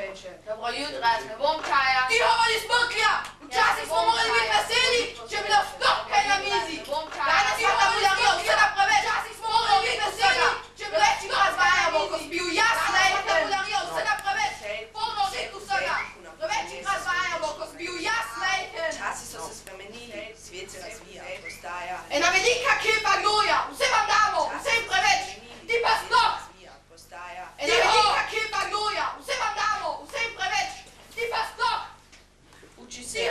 reče. Dobro jutro, jaz ne bom čaja. Ti hovali smrklja! Včasih smo morali biti veseli, če bi bilo sploh kaj na mizi. Danes pa ta buljarija vse napreveč. Včasih smo morali biti veseli, če bi več ga razvajamo, ko si bil jasna in ta buljarija vse napreveč. Polno reku vsega. Da več jih razvajamo, ko si bil jasna in... Časi so se spremenili, svet se razvija, postaja. Ena velika kepa gnoja, vse vam damo, vse jim preveč. Ti pa sploh. Ena velika kepa gnoja, vse vam damo, vse jim preveč. Ti pa sploh. Uči se,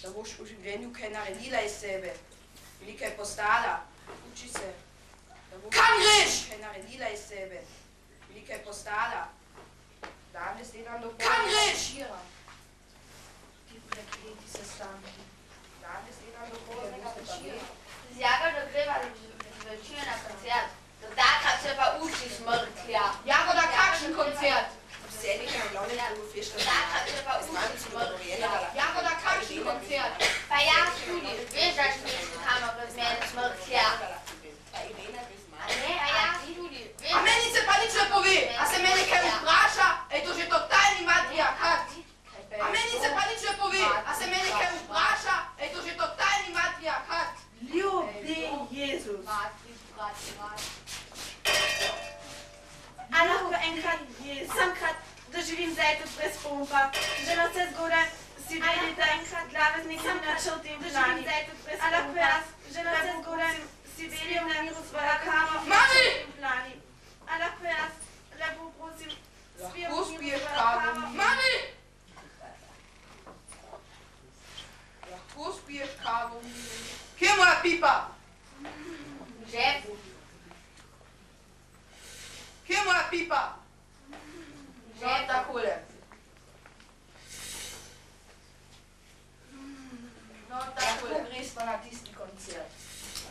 da boš v življenju kaj naredila iz sebe. Velika je postala. Uči se, da boš kaj naredila iz sebe. Velika je postala. Danes delam do pozdnega. Ti prekleti se sami. Danes delam do pozdnega večera. Zjaga, da greva zvečer na koncert. Do takrat se pa uči smrklja. Jagoda, kakšen koncert? Vse nekaj glavnega v fešta. Takrat se pa uči smrklja. Jagoda, kakšen koncert? Pa jaz tudi, veš, da še nisem kamo brez mene smrklja. A jaz tudi, veš. A meni se pa nič ne pove, a se meni kaj vpraša, ej to že totalni matriarhat. A meni se pa nič ne pove, a se meni kaj vpraša, ej to že totalni matriarhat. Ljubi Jezus. A lahko enkrat, samkrat doživim zajtrk brez pompa, že na vse zgore si vedite enkrat glave z nekim načrtim doživim zajtrk brez pompa. A lahko jaz, že na vse zgore si vedim na miru svoja kava v načrtim plani. A lahko jaz, lepo prosim, spijem v miru svoja kava. Mami! Lahko spiješ kavo v miru. Kje je moja pipa? V žepu. Kje je moja pipa? No, takole. No, takole. Greš pa na tisti koncert.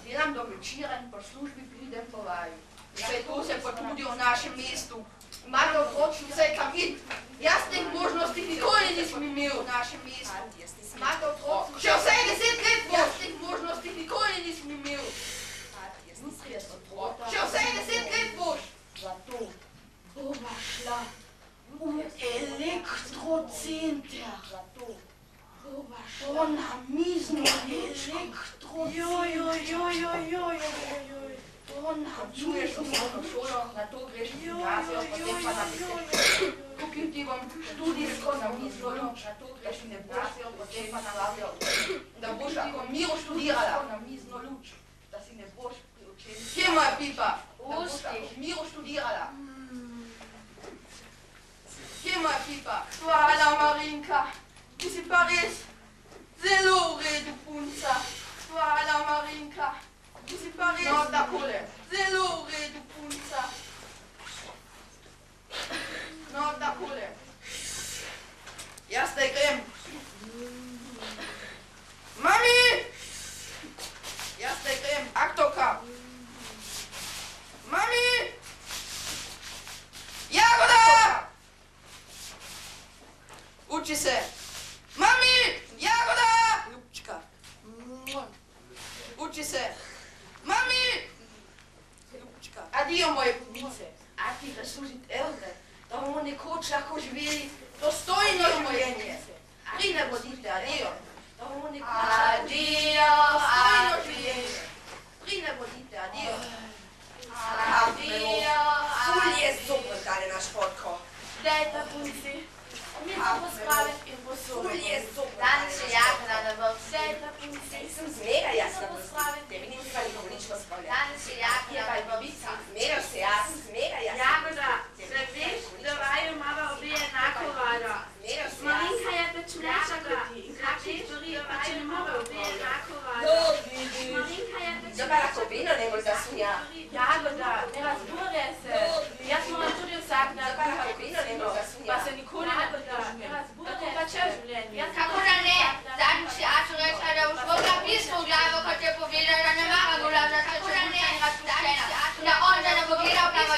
Delam do večera in po službi pridem po vaju. Vse to se potrudi v našem mestu. Imate otroci vse kam iti. Jaz teh možnosti nikoli nisem imel v našem mestu. Imate otroci, še vsaj 10 let boš. Jaz teh možnosti nikoli nisem imel. Še vsaj 10 let boš. Zato bova šla v elektrocenter. Zato bova šla na mizno elektrocenter. Čuješ osnovno šolo, na to greš v gimnazijo, potem pa na deset. Kupim ti bom študijsko na mizno luč, na to greš v gimnazijo, potem pa na vazijo. Da boš tako miro študirala na mizno luč, da si ne boš priučeni. Kje je moja pipa? Da boš tako miro študirala. Kje je moja pipa? Hvala, Marinka. Ti si pa res zelo v redu, punca. Hvala, Marinka. Ti si pa res zelo v redu, punca. No, takole. Jaz zdaj grem. Mami! Jaz zdaj grem. Aktovka. Mami! Jagoda! Uči se. Mami! Jagoda! Ljubčka. Uči se. Mami! Ljubčka. Adijo, moje pubice. A ti zaslužiti evre, da bomo nekoč lahko živeli dostojno življenje. Prine bodite, adijo. Da bomo nekoč lahko živeli dostojno življenje. Prine bodite, adijo. Adijo. Ful je super, tale naš fotko. Dajte punci, mi bomo spraviti in Ful posoditi. je super. Danes je Jagna na vrhu. Dajte punci, Sem zmeraj jasna bomo pospraviti. spraviti. Tebi ni treba nikomu nič pospravljati. Danes je Jagna Je pa na vrhu. babica. Zmeraj se jaz, zmeraj jasna. Jagoda, se veš, da vaju imava obe enako rada. Zmeraj se jaz. Marinka je pač mlajša kot ti in kakšne stvari pač ne more obe enako rada. No, vidi. Marinka je pač Zdaj pa lahko vino ne bolj zasunja. Jagoda, ne razburje se. Jaz moram tudi vsak dan Zdaj pa lahko kuhati vino ne bolj zasunja. pa se nikoli ne pritožujem. Tako pač je življenje. Kako da ne? Zadnjič si Ačo rekla, da boš mogla pismo v glavo, kot je povedala, da ne mara gola, da se kako da ne? Da on, da ne bo gledal pismo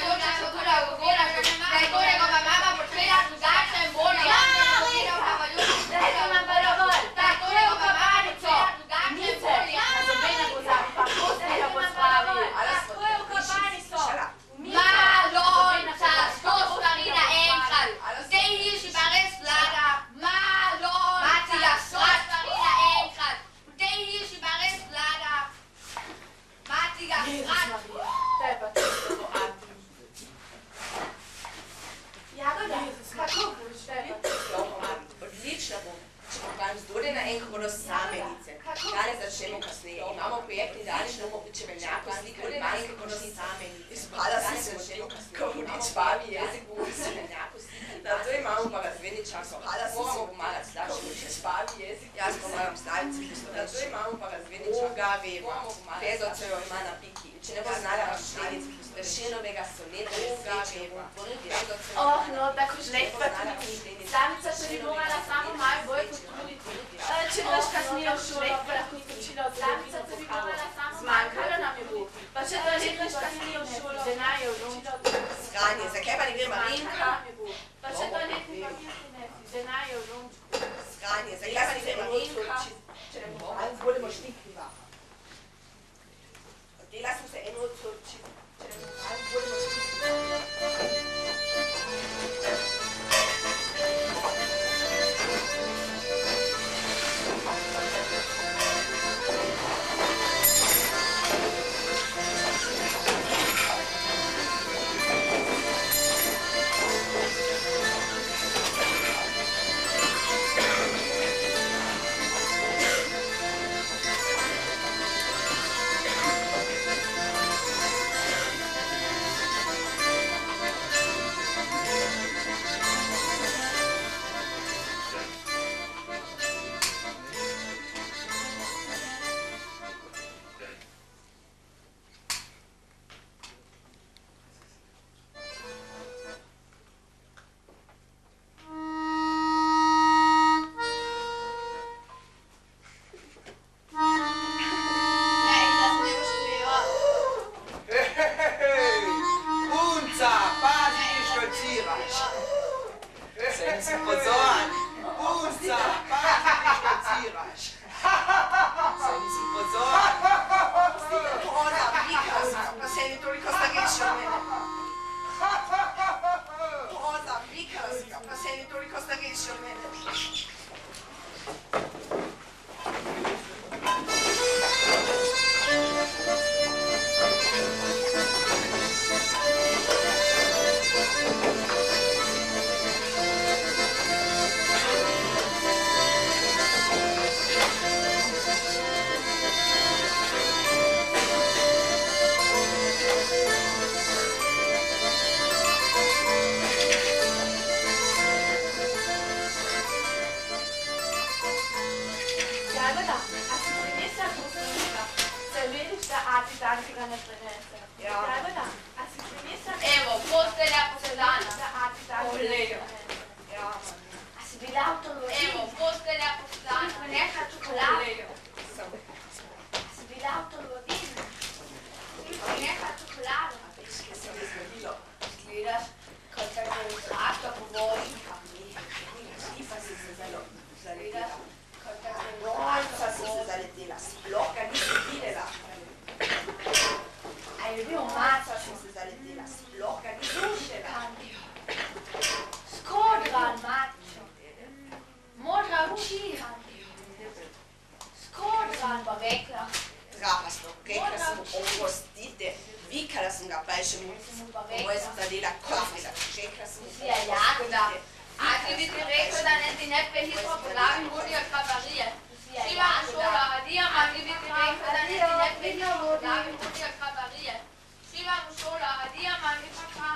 enkrat bodo samenice. Danes začnemo kasneje. Imamo projektni dan, da bomo čebeljako slikali, manjke bodo samenice. Izpada si se ko hudič babi jezik, bomo čebeljako slikali. Na to imamo pa razvedni čas. Moramo pomagati staršem. Ko hudič babi jezik, jaz pomagam staviti. Na to imamo pa razvedni čas. Boga veva. Pezocejo ima na piki. Če ne bo znala razštenic, Vršinovega soneta, Boga veva. Oh, no, tako žleht pa tudi. Samica se bi morala samo malo bolj potruditi. Če boš kasneje v šolo, pa lahko skočila od samica se bi morala samo zmanjkalo nam je bo. Pa če boš kasneje v šolo, denar je vločila od samica. Sranje, zakaj pa ne gre Marinka? Pa če to letni papirki ne si, denar je vločila. Sranje, zakaj pa ne gre Marinka? Če ne bomo, ali budemo štikriva. Odela sem se eno odsočiti. Če ne bomo, ali budemo štikriva. Evo, postelja posedana. A si bila v to loži? Evo, postelja posedana. Neka čokolada. A si bila v to loži? Neka čokolada. Kaj se mi zgodilo? Gledaš, kot tako zrašta povoli. Šlifa si se zaletela. Rolca si se zaletela. Sploh ga nisi videla. A je bil Maca si se zaletela. Sploh ga nisi videla. Skodran, mačo. Modra oči. Skodran, pa rekla. Trapasto, rekla sem mu, oprostite. Vikala sem ga pa še mu. Moje sem zadela kofrida. Rekla sem mu, Ja, Jagoda. A ti bi ti rekel, da ne ti ne prehitro po glavi vodijo kravarije. Šiva mu šola, Adija, ma ti bi ti rekel, da ne ti ne prehitro po glavi vodijo kravarije. Šiva mu šola, Adija, ma ti pa ka.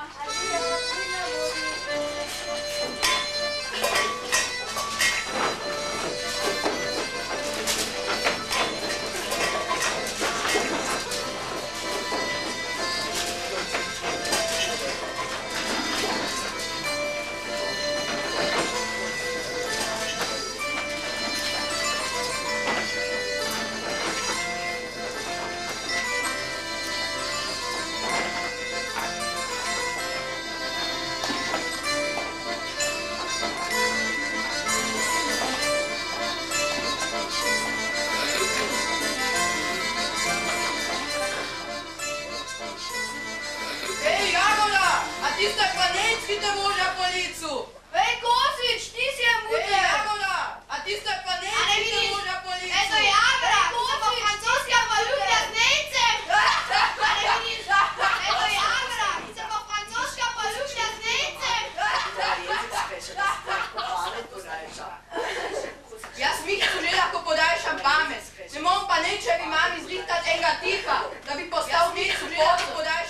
tipa, da bi postal mit suboto,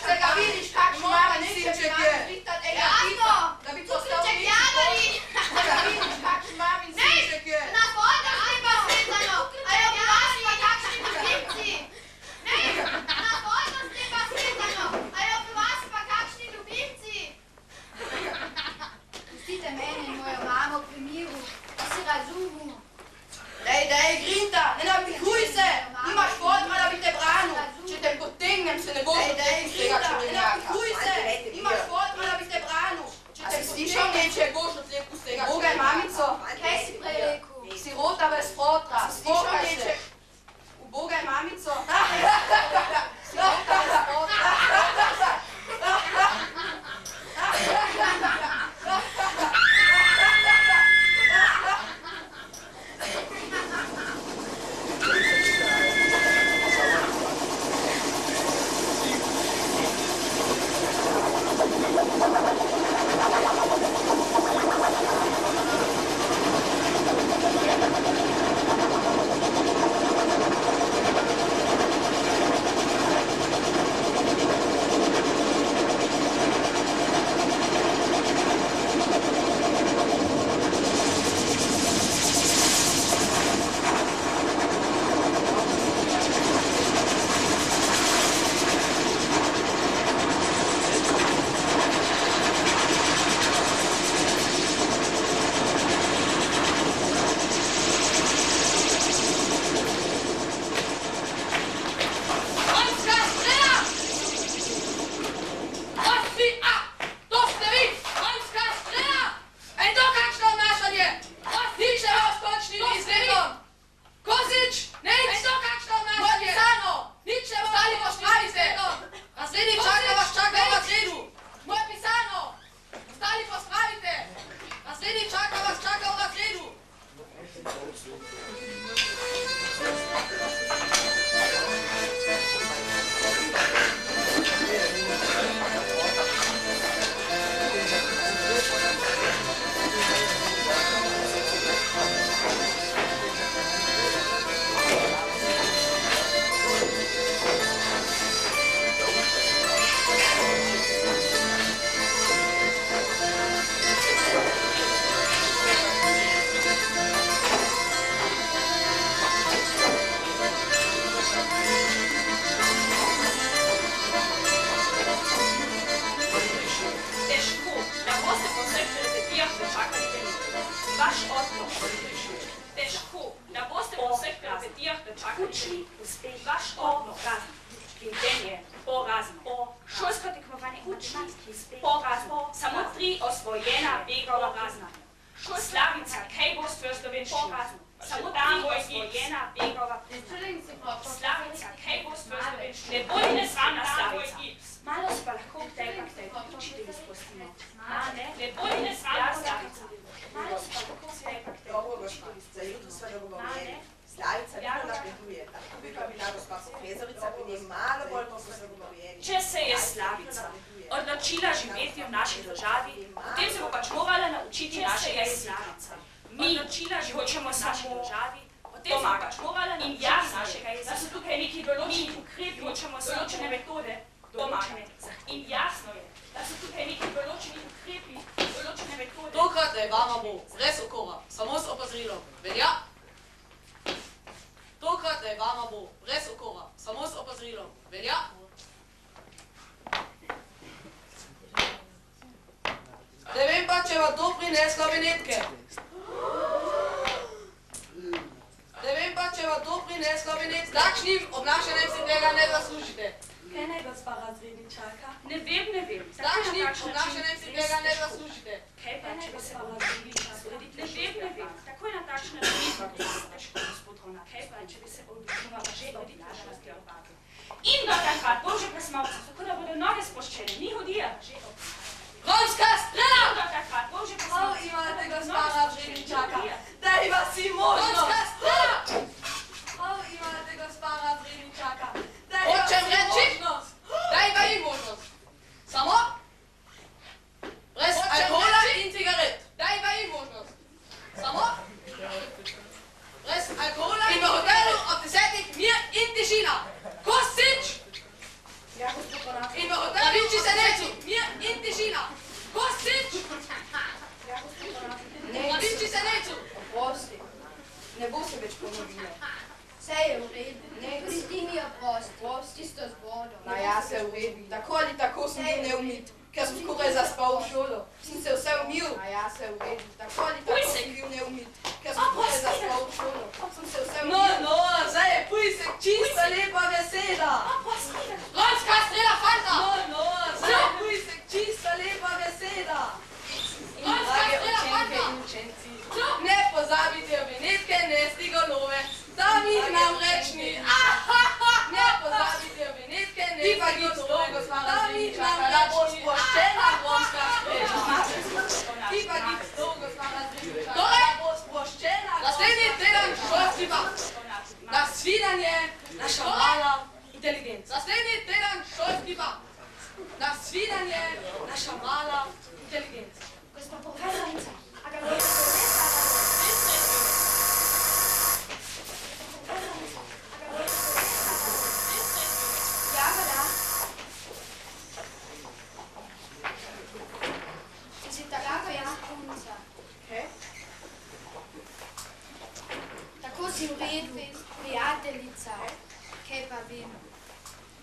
se ga vidiš, kakšno mama sinček je. Da bi postal mit suboto, se ga vidiš, kakšen mamin sinček je. Na vojno ste pa svetano, a jo bi vas pa kakšni ljubimci. Ne, na vojno ste pa svetano, a jo bi vas pa kakšni ljubimci. Pustite mene in mojo mamo pri miru, da se razumu. Dej, Grinta, ne napihuj se, imaš fotra, da bi te branil. Če te potegnem, se ne boš doteknil tega črnjaka. Ne napihuj se, imaš fotra, da bi te branil. Če te potegnem, se ne boš doteknil tega črnjaka. Bogaj, mamico, Kaj si prej rekel? sirota bez fotra, spokaj se. Ubogaj, mamico, sirota bez fotra. Če se je Slavica odločila živeti v naši državi, potem se bo pač morala naučiti našega jezika. Mi hočemo samo pomagati. In jasno je, da so tukaj neki določeni ukrepi, hočemo določene metode pomagati. In jasno je, da so tukaj neki določeni ukrepi, določene metode. Tokrat vama bo brez okora, samo z opozorilom. Velja? Tokrat vama bo brez okora, samo z opozorilom. Velja? Ne vem pa, če vam to prineslo vinetke. Ne vem pa, če vam to prineslo vinetke. S takšnim obnašanjem si tega ne zaslužite. Kaj naj gospa razredničarka? Ne vem. S takšnim obnašanjem si tega ne zaslužite. Kaj pa, če bi se vam razredničarka? Ne vem. Takoj na takšne razredničarke se težko gospod Rovna. Kaj pa, če bi se odločila že oditaša z geopati. In do takrat bo že presmalca, tako da bodo noge spuščene, ni hodija. Romska strela! In do takrat bo že presmalca. Imate gospa razredničarka, daj vas si možnost. Romska strela! Imate gospa razredničarka, Hočem reči, daj pa jim možnost. Samo brez alkohola. Ne bo se več ponovilo. Vse je v redu. Tudi ti mi oprosti, čisto z vodom. Na ja, se v redu. Tako ali tako sem bil neumit, ker sem skoraj zaspal v šolo. Sem se vse umil. Na ja, se v redu. Tako ali tako sem bil neumit, ker sem skoraj zaspal v šolo. Sem se vse umil. No, zdaj je pujsek čista lepa beseda. Lonska strela fanta! No, zdaj je pujsek čista lepa beseda. Lonska strela Učenke fanta! in učenci. Ne pozabite vinetke, nesti golove, tam jih namreč ni. Ne pozabite vinetke, nesti golove, tam jih namreč ni. Sproščena romska streža. Ti pa gib s to, gospa razrednica. Torej, bo sproščena. Naslednji teden šolski pa. Na svidanje, naša mala inteligenca. Naslednji teden šolski pa. Na svidanje, naša mala inteligenca. Gospa profesorica, a ga boste Ja, pa da. Si taka jaz punca. Tako si v redu, prijateljica. Kaj pa vem?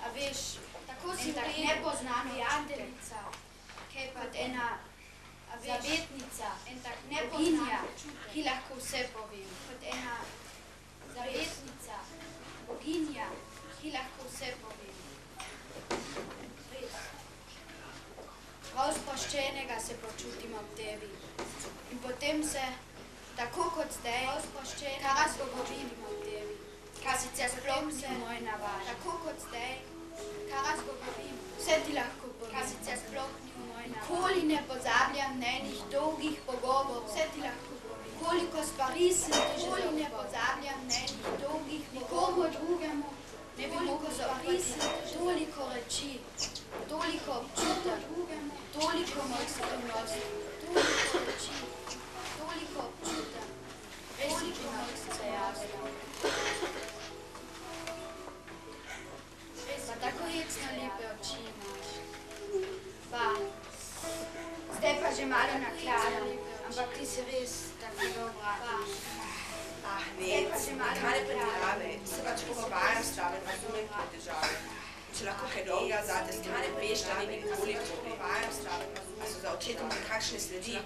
A veš, tako si v redu, nepoznana prijateljica. Kaj pa ena zavetnica, en tak boginja, ki lahko vse povem. Kot ena zavetnica, boginja, ki lahko vse povem. Prav sproščenega se počutim ob tebi. In potem se, tako kot zdaj, kar razgovorim ob tebi. Kar sicer sploh ni moj navad. Tako kot zdaj, kar razgovorim, vse ti lahko povem. Kar sicer sploh ni moj navad. Nikoli ne pozabljam njenih dolgih pogovorov, vse ti lahko povem. Koliko stvari sem ti že zaupal. Nikoli ne pozabljam njenih dolgih pogovorov. Nikomu drugemu ne bi mogel zaupati. Toliko reči, toliko občutek, toliko mojih skrivnosti, toliko reči, toliko občutek, toliko mojih srca. Pa tako jecno lepe oči imaš. Pa, zdaj pa že malo nakladam, ampak ti si res tako dobra. Ne, kaj ne pretirave, se pač pogovarjam s tebe, razumem te težave. Če lahko kaj dolga zate, skaj ne veš, da ni nikoli pogovarjam s tebe, a so za očetom nekakšne sledi.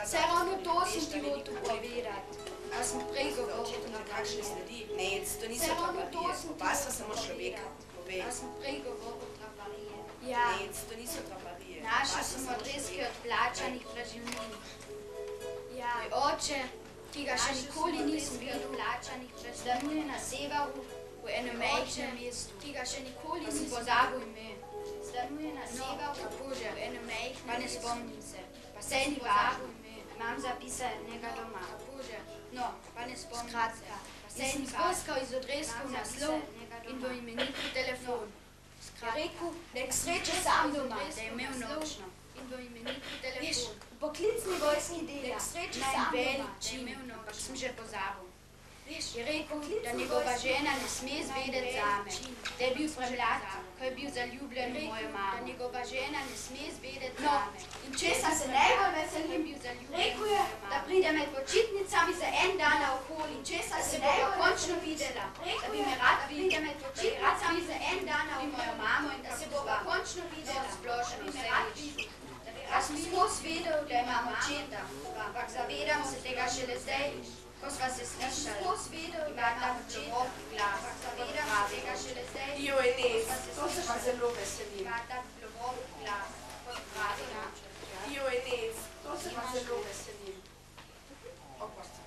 Saj ravno to sem ti hotel povedati, a sem prej govoril. Očetom nekakšne sledi. Ne, to niso traparije, oba sta samo človeka. A sem prej govoril traparije. Ja, Ne, to niso traparije. našel sem odreske od plačanih preživnin. Ja, moj oče, ki ga še nikoli nisem videl, stanuje na severu v enem majhnem mestu, ki ga še nikoli nisem pozabil ime. Stanuje na severu v enem majhnem, pa ne spomnim se, pa sej ni važno, imam zapisanega doma. No, pa ne spomnim se, pa sej ni važno, iz odreskov naslov in v imeniku telefon. Je rekel, da je k sreči sam doma, da je imel nočno. In v imeniku telefon. Poklicni vojski dela. Naj veličin, ampak sem že pozabil. Je rekel, da njegova žena ne sme zvedeti zame, da je bil premlad, ko je bil zaljubljen v mojo mamo. Da njegova žena ne sme zvedeti zame. In česa se najbolj veselim? Rekel je, da pride med počitnicami za en dan naokoli. In česa se najbolj končno videla? Da bi me rad pride med počitnicami za en dan naokoli mojo mamo in da se bova končno videla. Splošno vse nič. Jaz sem skozi vedel, da imam očeta, ampak zavedam se tega šele zdaj, ko sva se slišali. Ima ta globok glas, zavedam se tega šele zdaj, Joj, ne, to se pa zelo veselim. ima ta globok glas, kot pravi naš. Joj, ne, to se pa zelo veselim. Oprosti.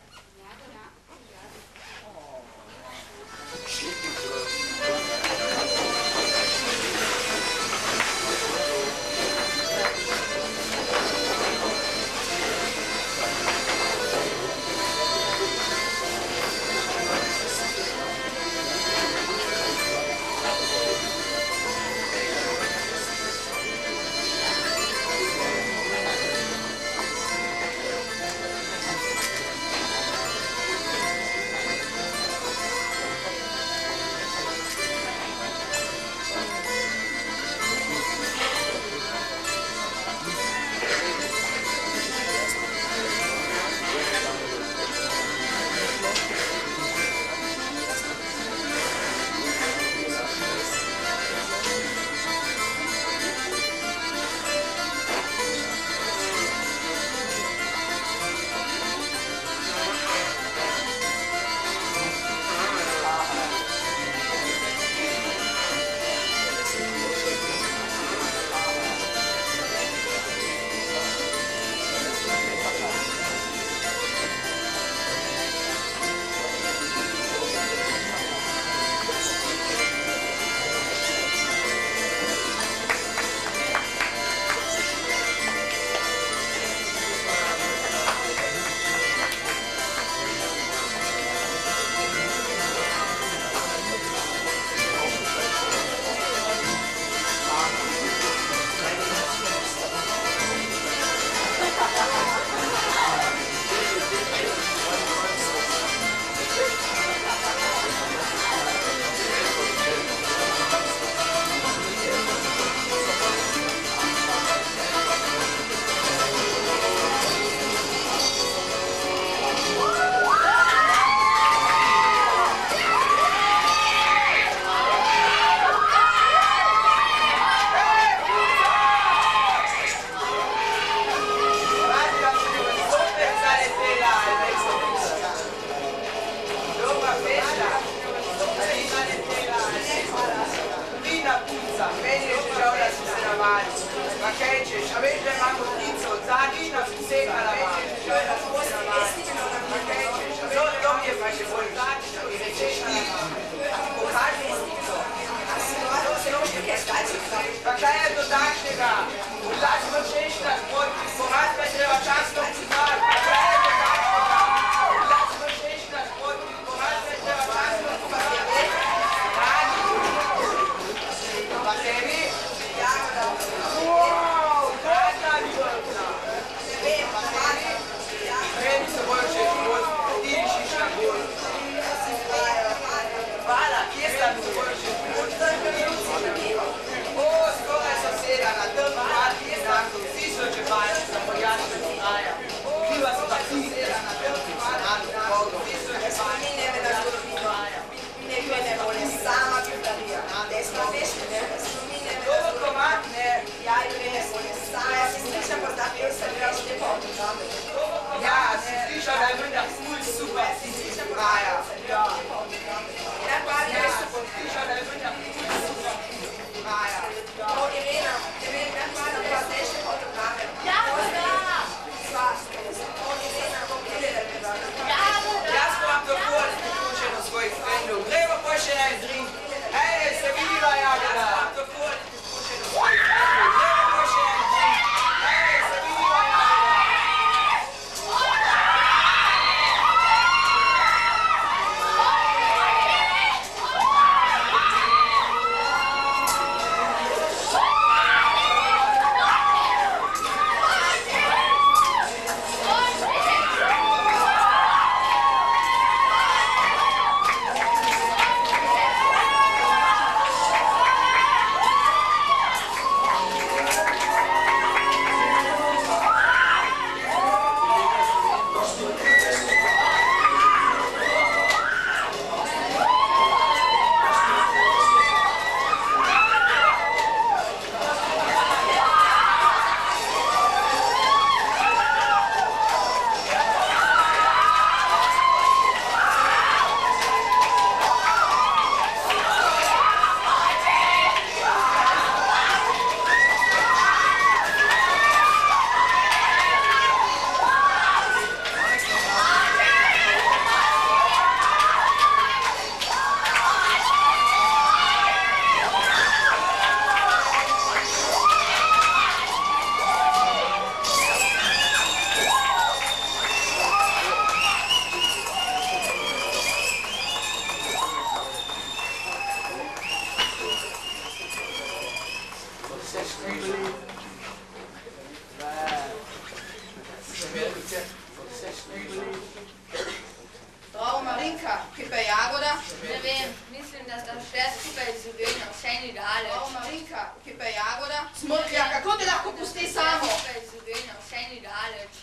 Marinka, kje pa je Jagoda? Ne vem, mislim, da sta šle skupaj z Ireno, vse ni daleč. O, Marinka, kje pa je Jagoda? Smrtja, kako te lahko pusti samo? Skupaj z Ireno, vse ni daleč.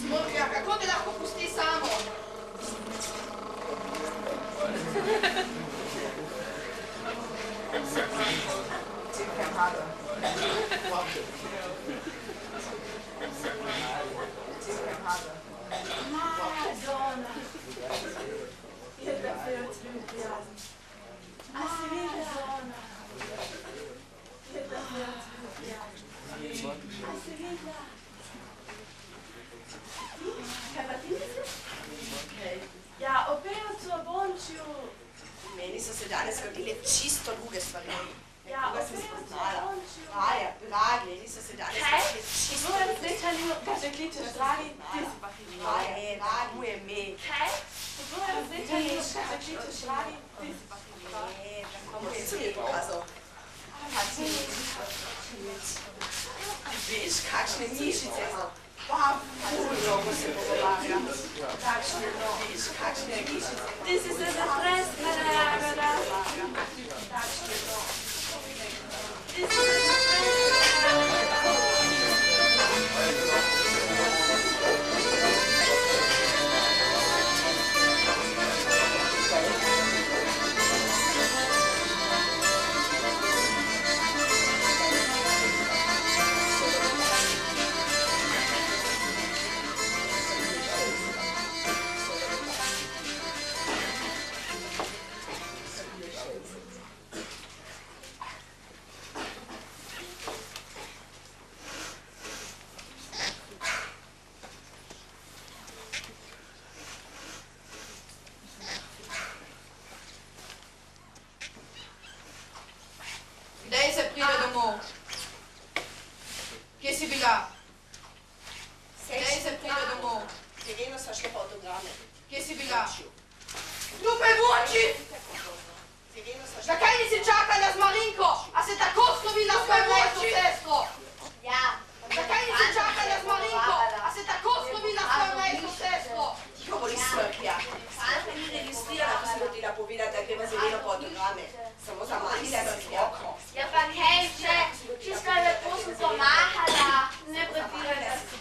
Smrtja, kako te lahko pusti samo? Madonna, je davvero ljubiazna. A si videla? Je davvero ljubiazna. A si videla? Kaj pa ti misliš? Ja, opejo v Bončju. Meni so se danes zgodile čisto druge stvari. Ja, Nekoga sem opejo v spoznala. Bončju. Raja, dragi, meni so se danes Kaj? zgodile čisto Moram srečati, kaj se kličeš, dragi, ti si pa Raja, dragi, mu je me. Kaj? Moram srečati, kaj se kličeš, dragi, ti si pa Tako mu je me pokazal. Veš, kakšne mišice so. Pa, ful dolgo se pogovarja. Takšne, no, veš, kakšne mišice. Ti si se zapreskala, Jagoda. Takšne, no. Ti si se zapreskala. Kdaj se pride domov? Kje si bila? Kdaj se pride domov? Z Ireno sva šla po avtograme. Kje si bila? Tu pa je Vonči! Z Ireno sva šla... Zakaj nisi čakala z Marinko? A se tako slovila svojo mlajšo sestro? Ja, Zakaj nisi čakala z Marinko? A se tako slovila svojo mlajšo sestro? Tiho boli smrtja. Smrtja ni registrirala, ko sem hotela povedati, da greva z Ireno po avtograme. Samo za malce smrtjoko. ja pa kaj še, čisto lepo sem pomahala. Ne pretiraj se.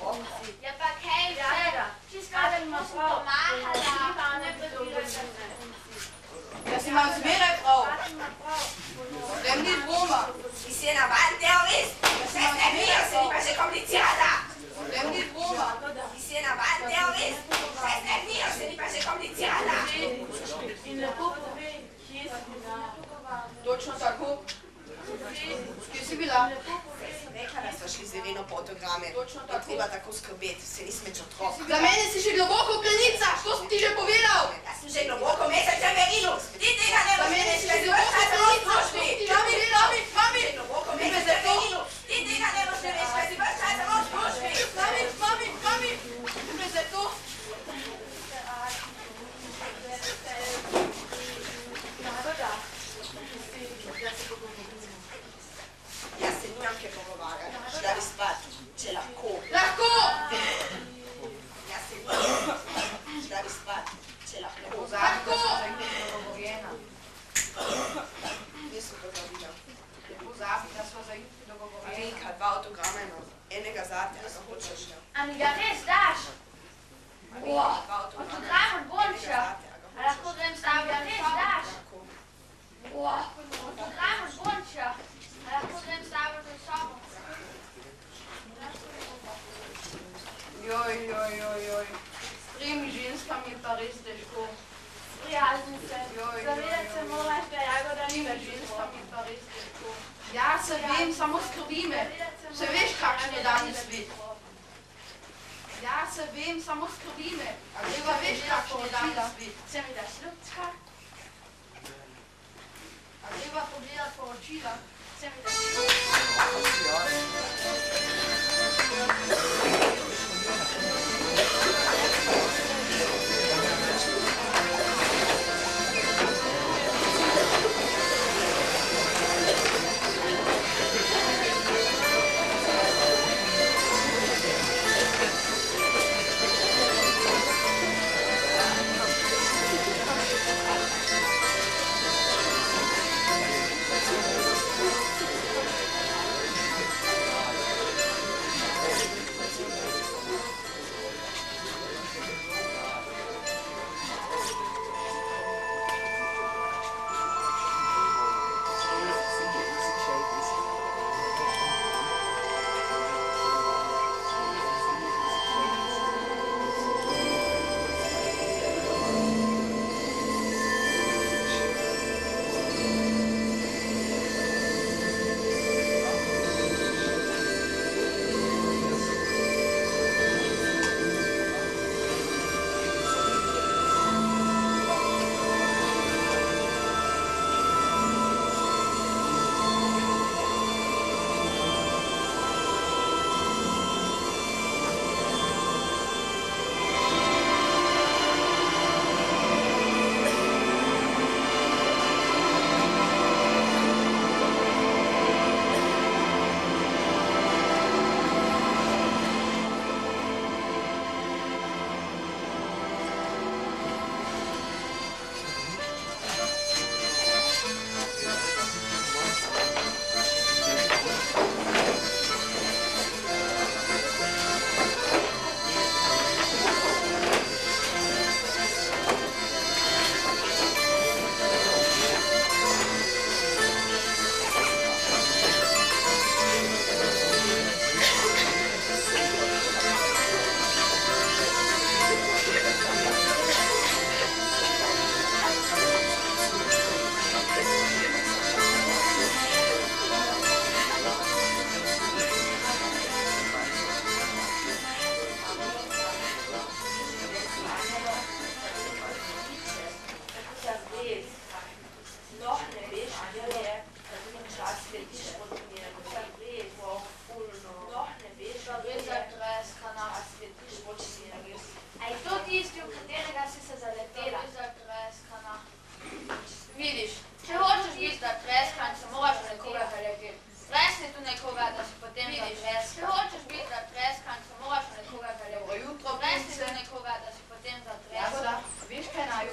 Ja pa kaj še, čisto lepo sem pomahala. Ne pretiraj se. Ja si imam zmeraj prav. Tem ni dvoma. Ti si je navaden terorist. Vse ste mija, se ni pa že komplicirala. Tem ni dvoma. Ti si je navaden terorist. Vse ste mija, se ni pa že komplicirala. In lepo povej, kje si bila. Točno tako. Kje si bila? Rekla, da sva šli z Ireno po avtograme. Točno Je tako. treba tako skrbeti, se nisem več otrok. Za mene si že globoko v plenicah, to sem ti že povedal. Jaz sem že globoko mesec v Irinu. Ti tega ne Za boš mene si že več globoko v plenicah, to sem službi. ti že povedal. Mami, Globoko vi me mesec za v to. Irinu. Ti tega ne boš več, kaj si več časa v službi. Mami, vi me za to. Jagoda. Jaz se nimam kaj pogovarjati. Šla bi spat, če lahko. Lahko. Jaz se nimam. Šla bi spat, če lahko. Lahko. Nisem pozabila. Pozabi, da smo za jutri dogovorjeni. Marinka, 2 avtograma imam. Enega zate, a ga hočeš. A mi ga res daš? Marinka, 2 avtograma. Avtogram od Bonča. A lahko grem s tabo, ga res daš? Lahko. Avtogram od Bonča. A lahko grem s tabo v sobo? Joj. S 3 ženskami je pa res težko. Prijazni se. Zavedati se moraš, da Jagoda ni več Ženskami je pa res težko. Ja, se vem, samo skrbi me. Se veš, kakšen je danes svet. Ja, se vem, samo skrbi me. A greva veš, kakšen je danes svet. Se mi daš ljubčka? A greva pogledat poročila. Se mi daš ljubčka?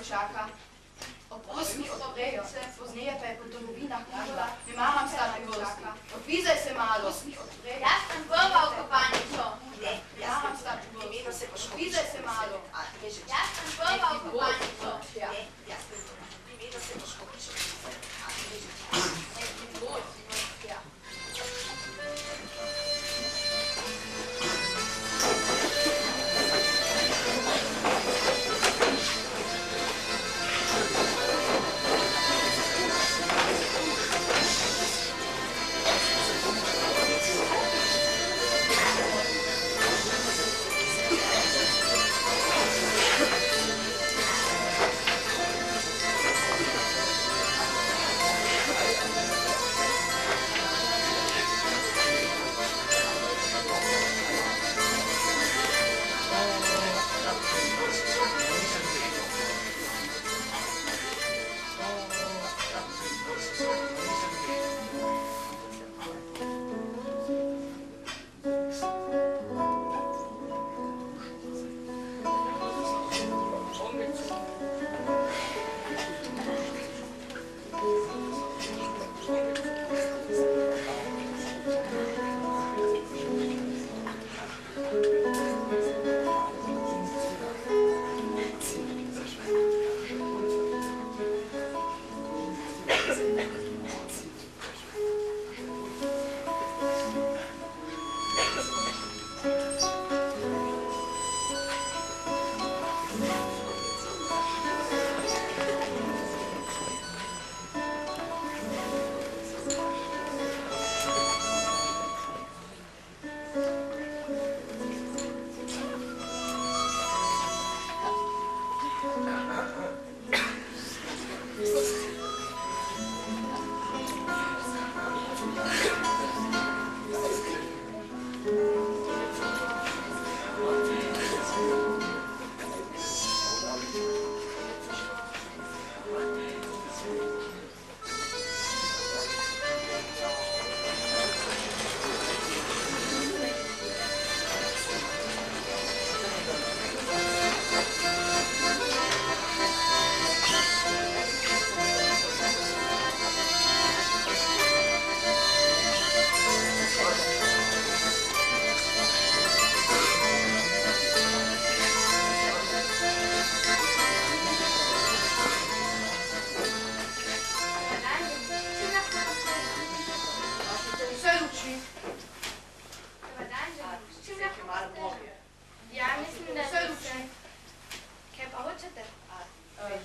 čaka. Oprosti od prejoce, pozneje pa je po domovinah umrla. Ne maram stati vrsti. Odvizaj se malo. Jaz sem prva v kopalnico. Ne, Ne maram stati vrsti. Odvizaj se malo. Jaz sem prva v kopalnico. Ne, jaz sem vedno se poškopiš.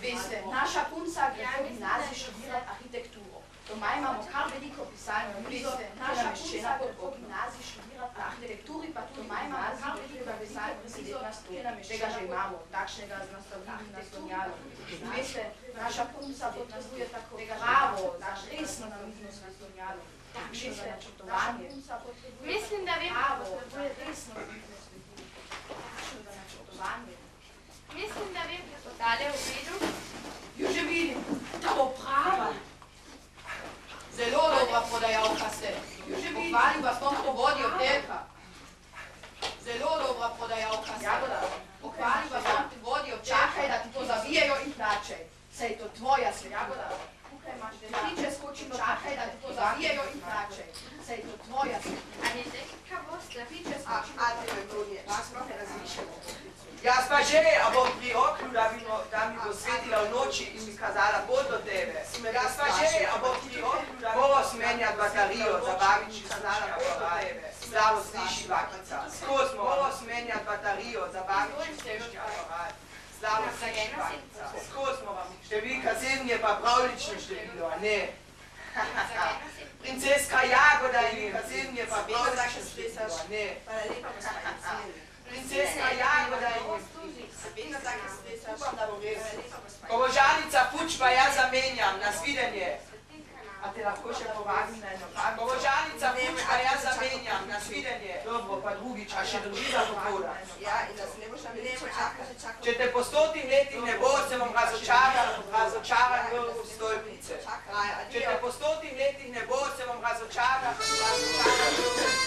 Veste, naša punca gre po gimnaziji študirati arhitekturo. Doma imamo kar veliko pisalno mizo, naša punca gre po gimnaziji študirati arhitekturi, pa tudi doma imamo kar veliko pisalno mizo, tega že imamo, takšnega z nastavljivim nastavljalom. Veste, naša punca potrebuje tako pravo, resno namizno s nastavljalom, takšnega načrtovanje. Mislim, da vem, pravo, resno namizno s takšnega načrtovanje. Mislim, da vem, da so tale v redu. Jo že vidim, ta bo prava. Zelo dobra prodajalka ste. Jo že vidim. Pohvalim vas tom, ko vodi oddelka. Zelo dobra prodajalka ste. Pohvalim vas tom, ko vodi oddelka. Čakaj, da ti to zavijejo in plačaj. Saj je to tvoja Jagoda. Tukaj imaš deliče, skočim, čakaj, da ti to zavijejo in plačaj. Saj je to tvoja Ali je nekaj vostla? A te Antonije, vas sploh ne razmišljamo. Jaz pa že, a bom pri oknu, da mi bo svetila v noči in mi kazala pot do tebe. Jaz pa že, a bom pri oknu, da mogo smenjati baterijo, da babiči kazala pot do tebe. Slavo sliši bakica. Skozi mogo smenjati baterijo, da babiči slušni aparat. Slavo sliši bakica. Skozi moram. Številka 7 je pa pravlično število, a ne? Princeska Jagoda in številka 7 je pa pravlično število, a ne? Princeska Jagoda in Vedno take stresa, upam, da bom res. Kovožanica Fuč pa jaz zamenjam, nasvidenje. A te lahko še povabim na eno kavico? Kovožanica Fuč pa jaz zamenjam, nasvidenje. Dobro, pa drugič, a še družina pohoda. Ja, in da se ne boš na milečo čakal. Če te po 100 letih ne bo, se bom razočaran v stolpnice. Če te po 100 letih ne bo, se bom razočaran v stolpnice.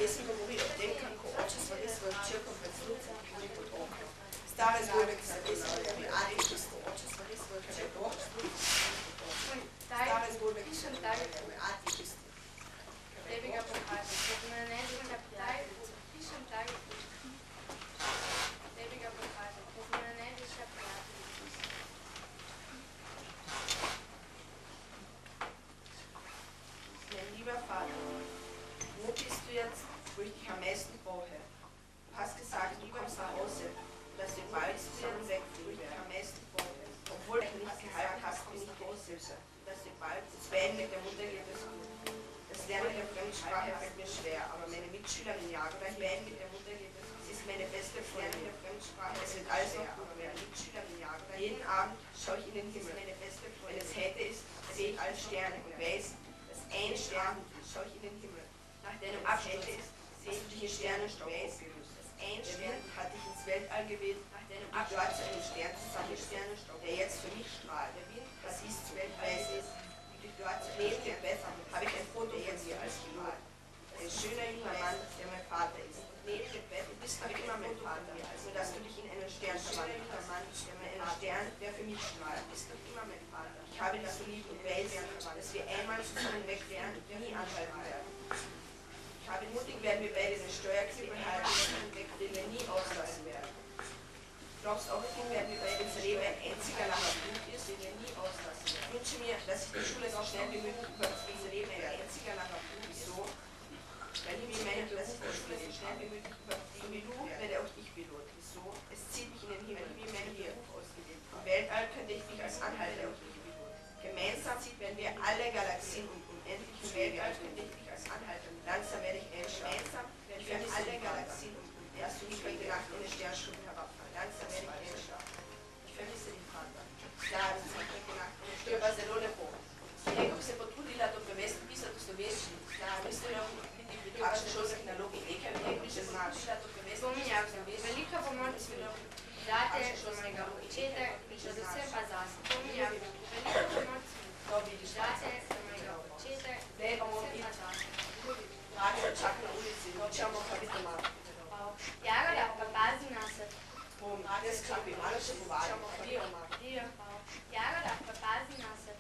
Pesem govori o tem, kako oče stvari svojo hčerko pred slucem in pod okno. Stare zgodbe, ki se pesem govori, ali čisto oče stvari svojo hčerko pred slucem in pod okno. Stare zgodbe, ki se govori, ali čisto. Eviga pokaže, kot me ne zna ptaj, pišem taj. Eviga pokaže, kot me ne zna ptaj. Mein lieber Vater, wo bist du jetzt, wo ich dich am meisten brauche? Du hast gesagt, du kommst nach Hause, dass wir bald zusammen wegfliegen, wo ich dich am mesten brauche. Obwohl du nicht geheiratet hast, bin ich Großhilfe, dass wir bald das Beenden mit der Mutter geht es gut. Das Lernen der Fremdsprache fällt mir schwer, aber meine Mitschülerin Jagoda, das Beenden mit der Mutter geht es gut. Sie ist meine beste Freundin der Fremdsprache, es wird alles noch gut, aber meine Mitschülerin Jagoda, jeden Abend schaue ich in den Himmel, meine beste Freundin. Wenn es helle ist, sehe ich alle Sterne und weiß, dass ein Stern schaue ich in den Himmel. Nach deinem Abschluss sehe ich die Sterne weiß, dass ein Stern hat dich ins Weltall gewählt, nach deinem Abschluss dort zu einem Stern zusammen, der jetzt für mich strahlt. Der Wind, was siehst du, weiß ist, wie du dort zu leben besser, habe ich ein Foto jetzt hier als Pilot. Ein schöner junger Mann, der mein Vater ist. Neben dem Bett bist du immer mein Vater, also dass du dich in einen Stern verwandelt hast. Mann, der Stern, der für mich strahlt, bist du immer mein Vater. Ich habe dich so lieb und weiß, dass wir einmal zusammen weg wären und nie anhalten werden. Ich habe mutig, werden wir beide den Steuerknüppel halten, den wir nie auslassen werden. Glaubst auch, werden wir beide das Leben ein einziger langer Blut ist, den wir nie auslassen werden. Ich wünsche mir, dass ich die Schule so schnell wie möglich über das Leben ein einziger langer Blut ist. So, weil ich mir meine, dass ich die Schule so schnell wie möglich überfliegen wie du, werde auch ich Pilot. Wieso? Es zieht mich in den Himmel, wie meine Beruf ausgewählt. Im Weltall könnte ich mich als Anhalter auch nicht Pilot. Gemeinsam werden wir alle Galaxien und unendlichen Weltall könnte ich mich als Anhalter. Langsam werde ich gemeinsam, ich werde alle Galaxien und erst du nicht heute Nacht in eine Sternschnuppe herabfallen. Langsam werde ich einschlafen. Ich vermisse den Vater. Ja, das ist heute Nacht in eine Sternschnuppe. Zelo lepo. Nekako se potrudila do prvenstva pisati v slovenščini. Mislim, kakšne šolske naloge nekaj že znaš. Spominjam se, velika pomoč date za mojega očeta, predvsem pa zase. Spominjam, velika pomoč date za mojega očeta, predvsem pa zase. Radio čak na ulici, nočemo pa biti doma. Jagoda, pa pazi na se. Radio skrabi, malo še povajamo, pa dio ma. Jagoda, pa pazi na se.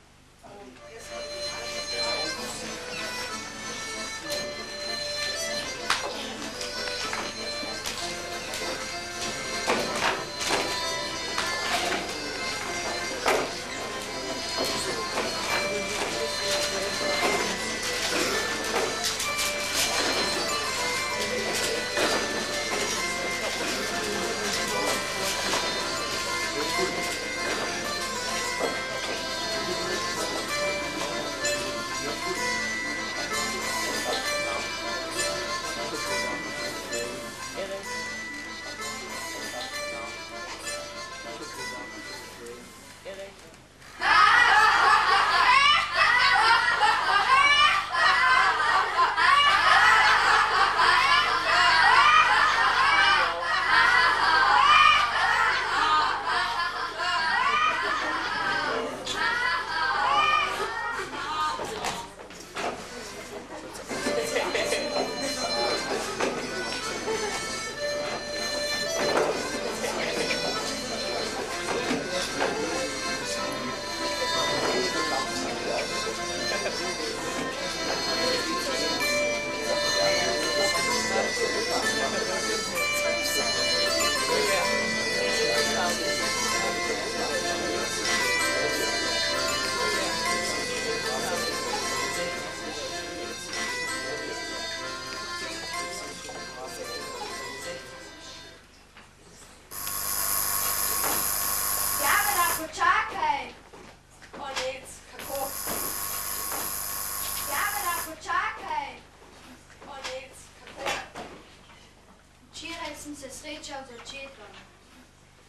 se srečal z očetom,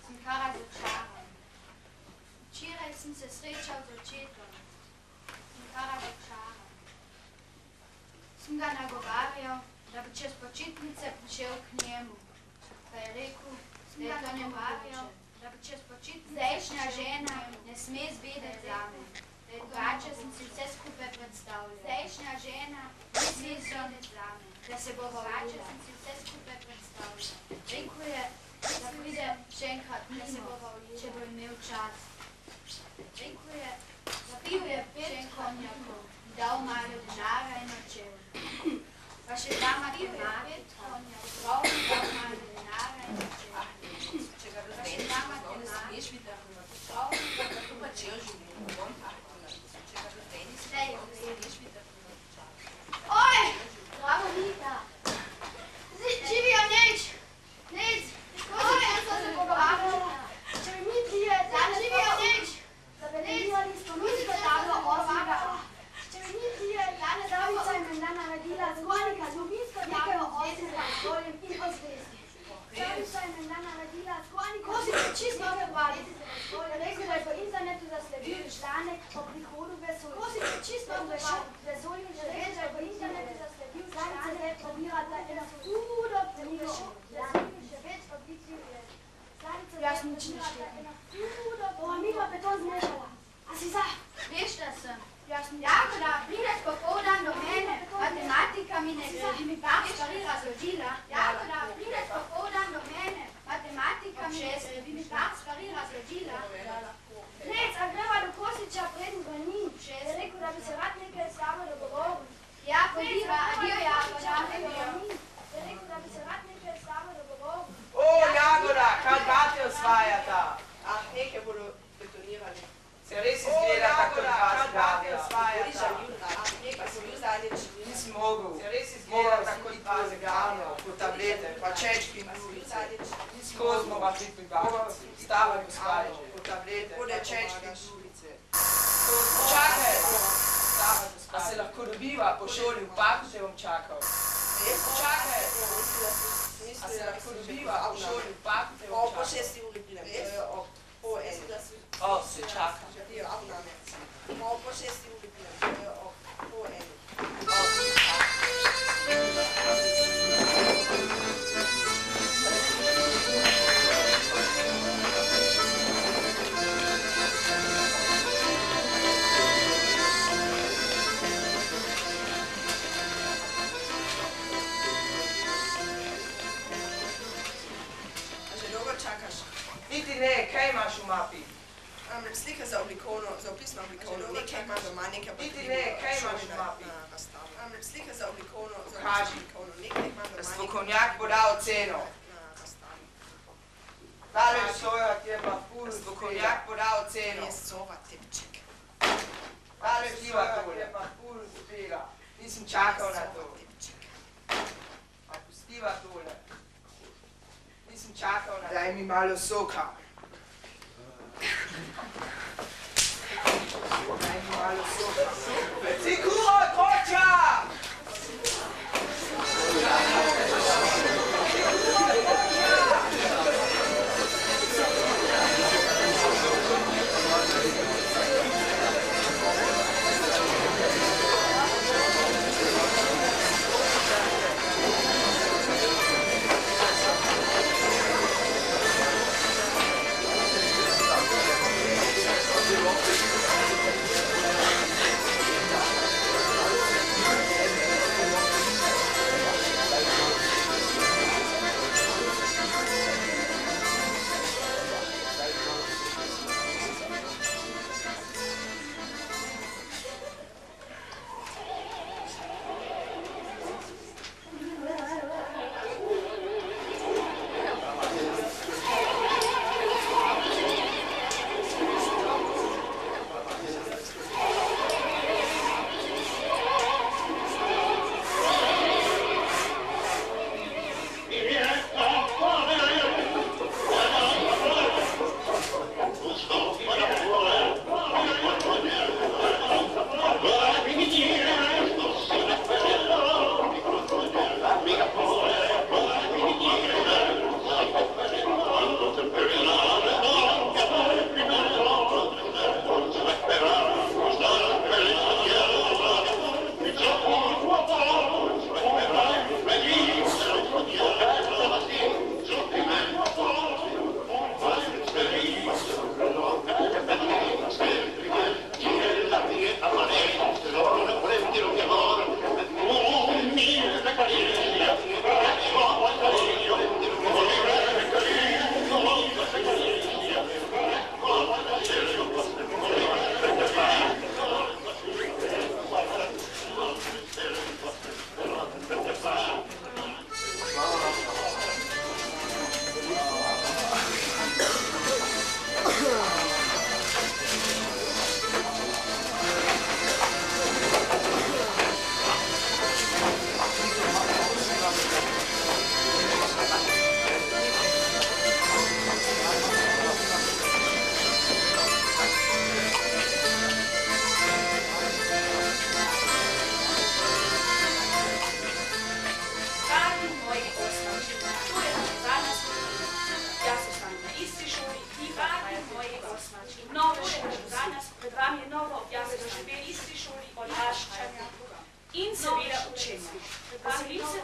sem kar razočaran. Včeraj sem se srečal z očetom, sem kar razočaran. Sem ga nagovarjal, da bi čez počitnice prišel k njemu. Pa je rekel, da je to nemogoče, da bi čez počitnice zdajšnja žena ne sme zvedeti zame. Drugače sem si vse skupaj predstavljal. Zdajšnja žena ne sme zvedeti zame. Da se bo drugače sem si vse skupaj predstavljal. Rekel je, da pride še enkrat, da se bo, če bo imel čas. Rekel je, da pil je 5 konjakov, dal malo denarja in odšel. Pa še 2 matematika, prav dal malo denarja in odšel. Pa še 2 matematika, prav tako pa čel življenje. Oj, bravo Vita. Živijo nič. Nič. Oj, so se pogovarjali. Če mi mislijo, da živijo nič. Zabeležili smo mislite tablo osmega. Če mi mislijo, da ne Davica je menda naredila zgornika zgovinsko nekaj o osmega stoljem in o zvezdi. Davica je menda naredila zgornika. Ko si se čisto odvali. Rekel, da je po internetu zasledil članek o prihodu vesolja. Ko si se čisto odvali. Vesolje že reče, da je po internetu zasledil članek o mirata ena hudo knjigo. Vesolje že več odličuje. Jaz nič ne štetim. Ova mi pa beton zmešala. A si za? Veš, da sem. Jakoda, prideš popoldan do mene. Matematika mi ne gre. Mi pa stvari razložila. Jakoda, prideš popoldan do mene. Matematika mi ne gre. Mi pa stvari razložila. Nec, a greva do Kosiča preden vrni. Je rekel, da bi se rad nekaj s tabo dogovoril. Ja, pojdiva, adio Jakoda. Je rekel, da bi se rad nekaj s tabo dogovoril. O, Jagoda, kaj gate osvajata? Ah, nekaj bodo betonirali. Se res izgleda tako, da kaj gate osvajata? Nekaj sem bil zadnjič. Nisi mogel. Se res izgleda tako, da zagano, po tablete, pa čečki in ulice. Skozi smo pa šli pri babici. Stava in gospodje, po tablete, pa čečki in ulice. Čakaj! A se lahko dobiva po šoli, v parku te bom čakal. Čakaj! A se lahko dobiva po šoli, v parku te bom čakal. Po 6 uri pridem, po 1. O, se čaka. Po 6 uri pridem, po 1. O, se čaka. Niti ne, kaj imaš v mapi? Slika za oblikovno, za opis na oblikovno, nekaj imam doma, nekaj pa Niti ne, kaj imaš v mapi? Slika za oblikovno, za Kaži. oblikovno, nekaj imam doma, Strokovnjak bo dal ceno. Daleč soja, ki je pa ful, strokovnjak bo dal ceno. Je sova tipček. Daleč soja, ki je pa ful tega. Nisem čakal na to. Pa pustiva tole. Nisem čakal na to. Daj mi malo soka. Daj mi malo soka. Sikuro, koča!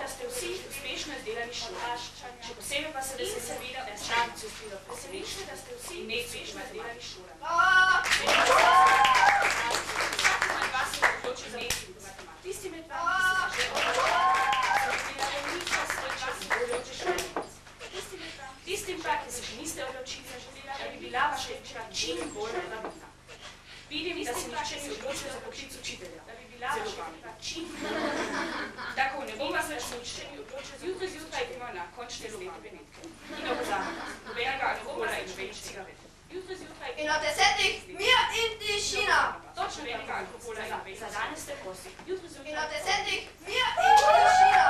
da ste vsi uspešno izdelali šolo. Še posebej pa se seveda nastavnici uspelo preseneči, da ste vsi uspešno izdelali šolo. Vsak med vas se odločil za nekaj matematiko. Tisti med vami, ki so že odločili, niso svoj čas odločili šole. Tistim pa, ki se še niste odločili, da bi bila vaša učitelja čim bolj relevantna. Vidim, da se nihče ni odločil za poklic učitelja. Zelo vam. Tako, ne bom vas več ničeni odločil. Zjutraj idemo na končne lete Benetke. In opozarjamo, nobenega alkohola in nobenih cigaret. In od 10 mir in tišina. Točno nobenega alkohola in nobenih cigaret. Za danes ste prosti. In od 10 mir in tišina.